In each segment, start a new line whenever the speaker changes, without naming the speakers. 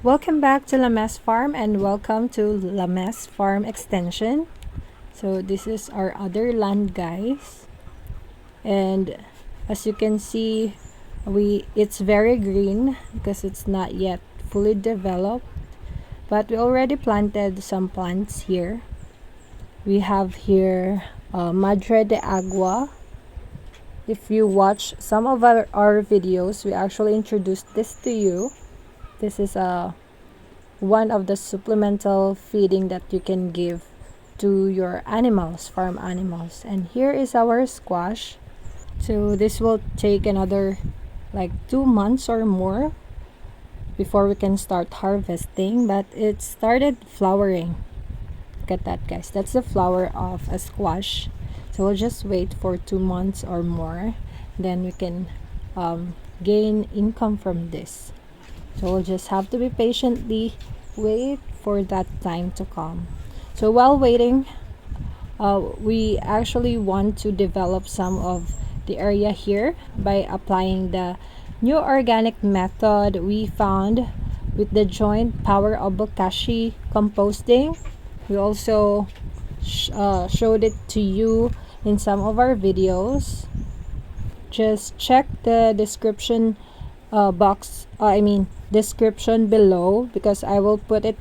Welcome back to Lames Farm and welcome to Lames Farm Extension. So this is our other land, guys. And as you can see, it's very green because it's not yet fully developed. But we already planted some plants here. We have here Madre de Agua. If you watch some of our videos, we actually introduced this to you. This is one of the supplemental feeding that you can give to your animals, farm animals. And here is our squash. So this will take another like 2 months or more before we can start harvesting, but it started flowering. Look at that, guys. That's the flower of a squash. So we'll just wait for 2 months or more, then we can gain income from this. So we'll just have to be patiently wait for that time to come. So while waiting, we actually want to develop some of the area here by applying the new organic method we found with the joint power of bokashi composting. We also showed it to you in some of our videos. Just check the description description below, because I will put it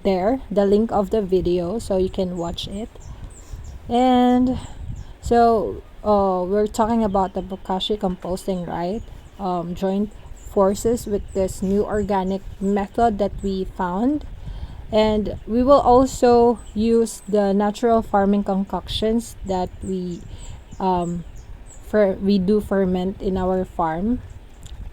there, the link of the video, so you can watch it. And so we're talking about the bokashi composting, right? Joint forces with this new organic method that we found. And we will also use the natural farming concoctions that we do ferment in our farm.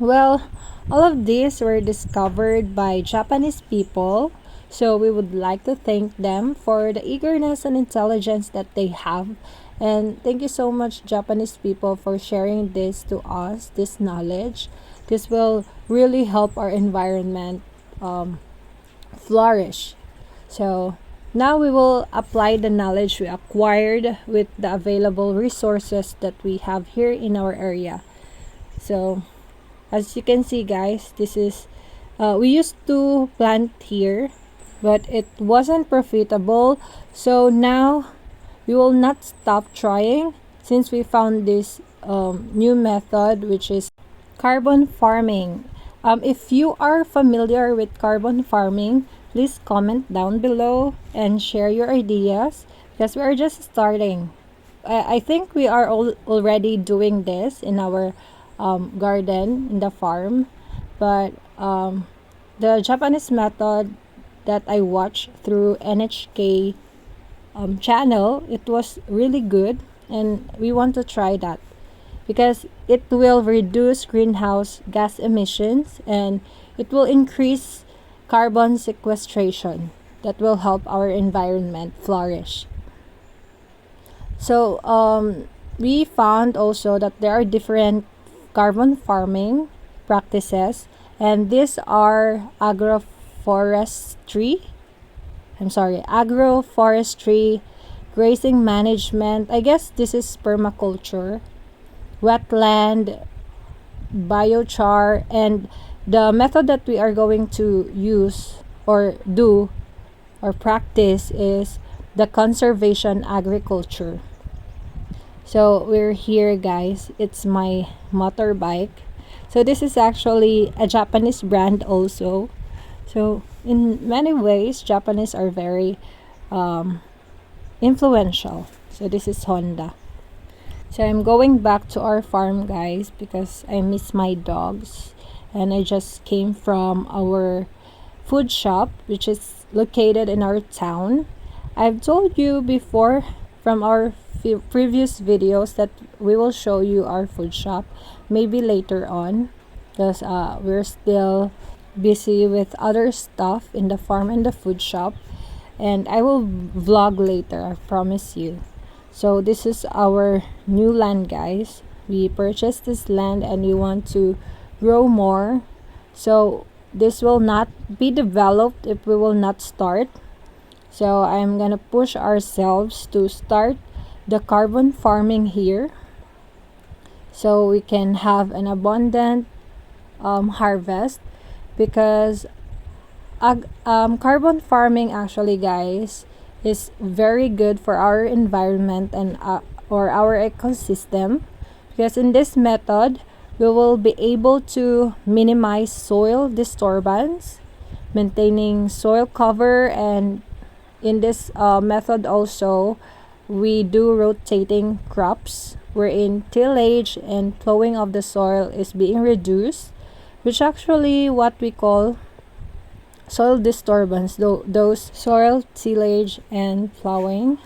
Well, all of these were discovered by Japanese people, so we would like to thank them for the eagerness and intelligence that they have. And thank you so much, Japanese people, for sharing this to us, this knowledge. This will really help our environment flourish. So now we will apply the knowledge we acquired with the available resources that we have here in our area. So as you can see, guys, this is we used to plant here, but it wasn't profitable. So now we will not stop trying, since we found this new method, which is carbon farming. If you are familiar with carbon farming, please comment down below and share your ideas, because we are just starting. I think we are already doing this in our garden in the farm, but the Japanese method that I watched through NHK channel, it was really good, and we want to try that because it will reduce greenhouse gas emissions and it will increase carbon sequestration that will help our environment flourish. So we found also that there are different carbon farming practices, and these are agroforestry, grazing management. I guess this is permaculture, wetland, biochar, and the method that we are going to use or do or practice is the conservation agriculture. So we're here, guys. It's my motorbike. So this is actually a Japanese brand also. So in many ways, Japanese are very influential. So this is Honda. So I'm going back to our farm, guys, because I miss my dogs. And I just came from our food shop, which is located in our town. I've told you before from our previous videos that we will show you our food shop maybe later on, because we're still busy with other stuff in the farm and the food shop, and I will vlog later, I promise you. So this is our new land, guys. We purchased this land and we want to grow more, so this will not be developed if we will not start. So I'm gonna push ourselves to start the carbon farming here, so we can have an abundant harvest, because Carbon farming actually, guys, is very good for our environment and or our ecosystem, because in this method we will be able to minimize soil disturbance, maintaining soil cover, and in this method also we do rotating crops wherein tillage and plowing of the soil is being reduced, which actually what we call soil disturbance. Those soil tillage and plowing,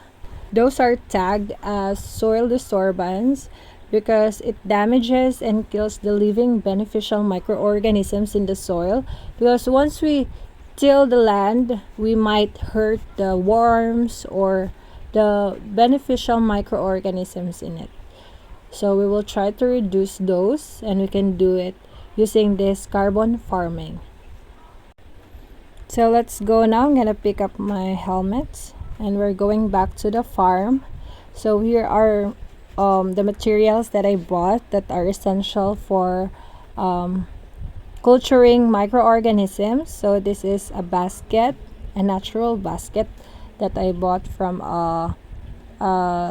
those are tagged as soil disturbance because it damages and kills the living beneficial microorganisms in the soil. Because once we till the land, we might hurt the worms or the beneficial microorganisms in it. So we will try to reduce those, and we can do it using this carbon farming. So let's go now. I'm gonna pick up my helmets and we're going back to the farm. So here are the materials that I bought that are essential for culturing microorganisms. So this is a basket, a natural basket that I bought from a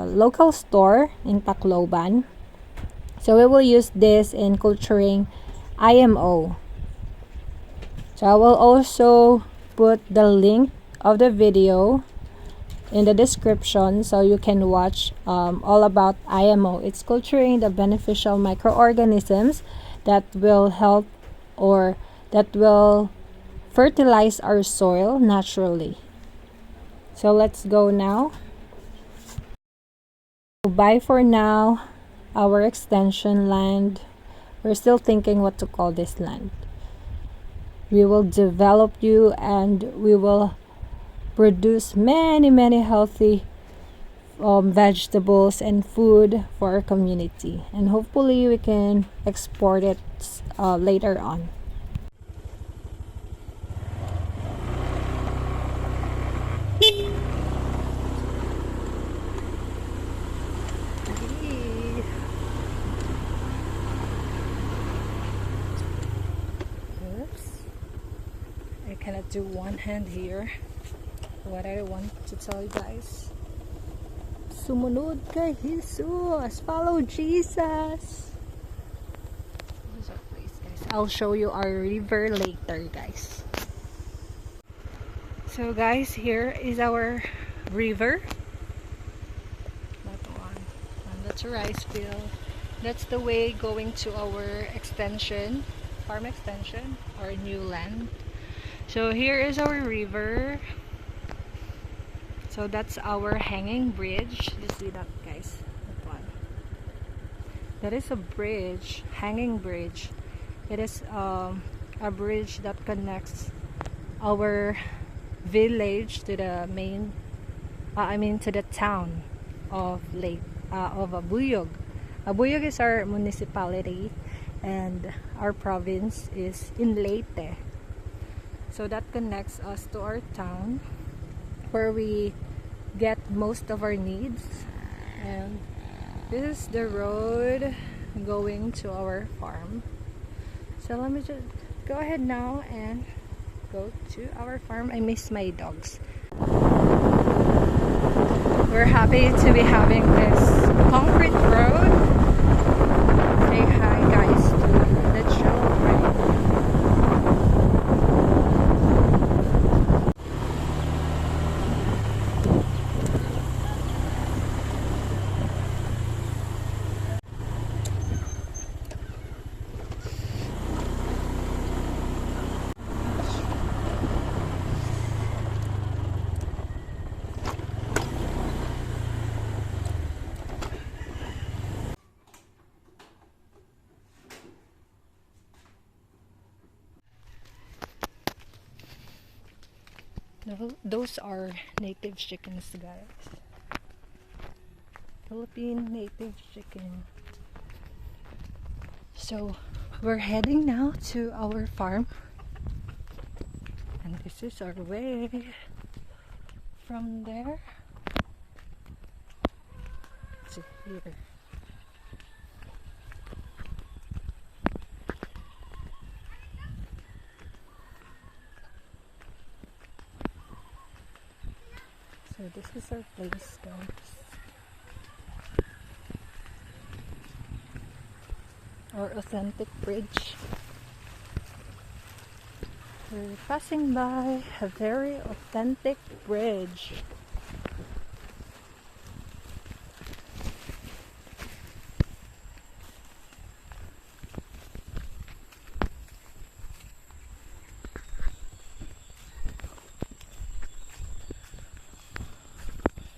local store in Tacloban. So we will use this in culturing IMO. So I will also put the link of the video in the description so you can watch all about IMO. It's culturing the beneficial microorganisms that will help or that will fertilize our soil naturally. So let's go now. Bye for now, our extension land. We're still thinking what to call this land. We will develop you and we will produce many healthy vegetables and food for our community, and hopefully we can export it later on. Oops. I cannot do one hand here. What I want to tell you guys, sumunod kay Jesus, follow Jesus. This is our place, guys. I'll show you our river later, guys. So guys, here is our river. That one, and that's a rice field. That's the way going to our extension, farm extension, our new land. So here is our river. So that's our hanging bridge. You see that, guys? That one. That is a bridge, hanging bridge. It is a bridge that connects our village to the main, to the town of Abuyog. Abuyog is our municipality, and our province is in Leyte. So that connects us to our town, where we get most of our needs. And this is the road going to our farm. So let me just go ahead now and go to our farm. I miss my dogs. We're happy to be having this concrete road. Say hi, guys, to the children. Those are native chickens, guys. Philippine native chicken. So we're heading now to our farm, and this is our way from there to here. So this is our place, guys. Our authentic bridge. We're passing by a very authentic bridge.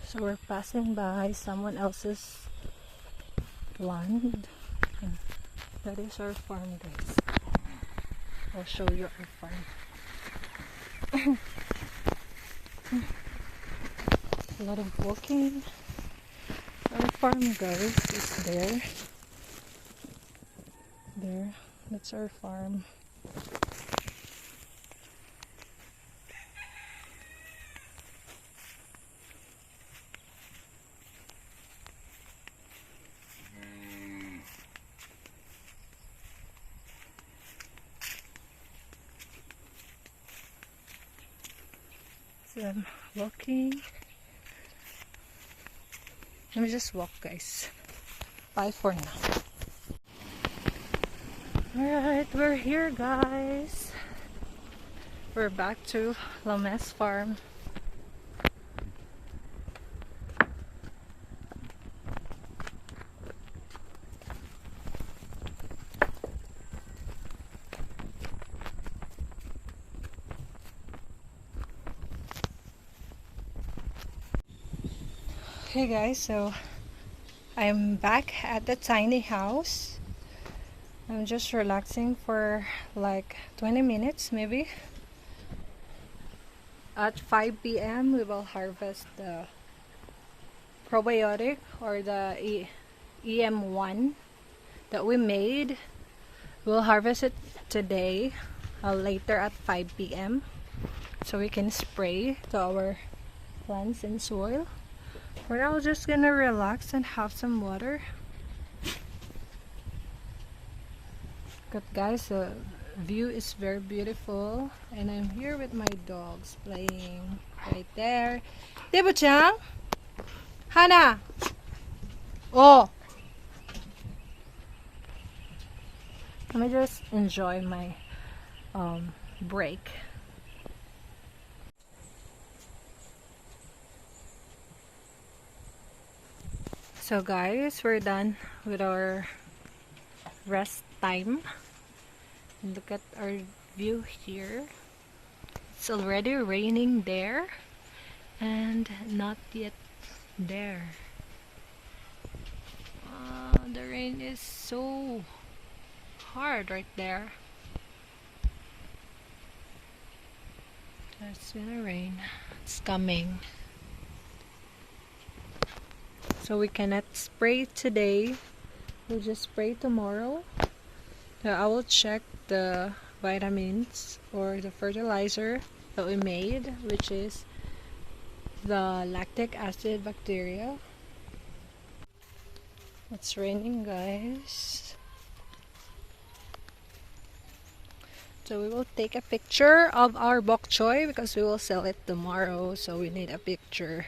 So we're passing by someone else's land, and that is our farm, guys. I'll show you our farm. A lot of walking. Our farm, guys, is there. There, that's our farm. So I'm walking. Let me just walk, guys. Bye for now. Alright, we're here, guys. We're back to Lames farm. Hey guys, so I'm back at the tiny house. I'm just relaxing for like 20 minutes maybe. At 5 p.m. we will harvest the probiotic or the EM1 that we made. We'll harvest it today, later at 5 p.m. so we can spray to our plants and soil. We're all just gonna relax and have some water. But guys, the view is very beautiful, and I'm here with my dogs playing right there. Dibo-chan? Hana! Oh! Let me just enjoy my break. So guys, we're done with our rest time. Look at our view here. It's already raining there and not yet there. The rain is so hard right there. It's gonna rain. It's coming. So we cannot spray today. We'll just spray tomorrow. I will check the vitamins or the fertilizer that we made, which is the lactic acid bacteria. It's raining, guys. So we will take a picture of our bok choy because we will sell it tomorrow, so we need a picture.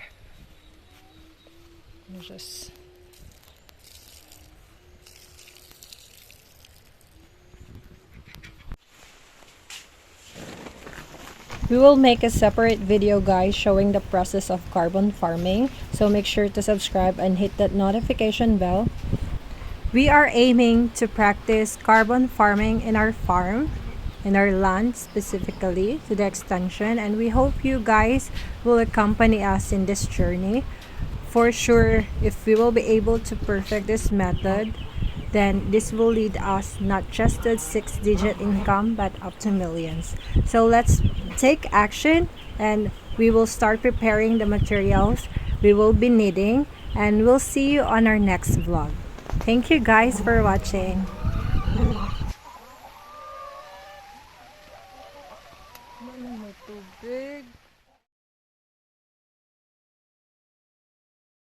Just we will make a separate video, guys, showing the process of carbon farming, so make sure to subscribe and hit that notification bell. We are aiming to practice carbon farming in our farm, in our land specifically, to the extension, and we hope you guys will accompany us in this journey. For sure, if we will be able to perfect this method, then this will lead us not just to 6-digit income but up to millions. So let's take action, and we will start preparing the materials we will be needing, and we'll see you on our next vlog. Thank you guys for watching. Tubig.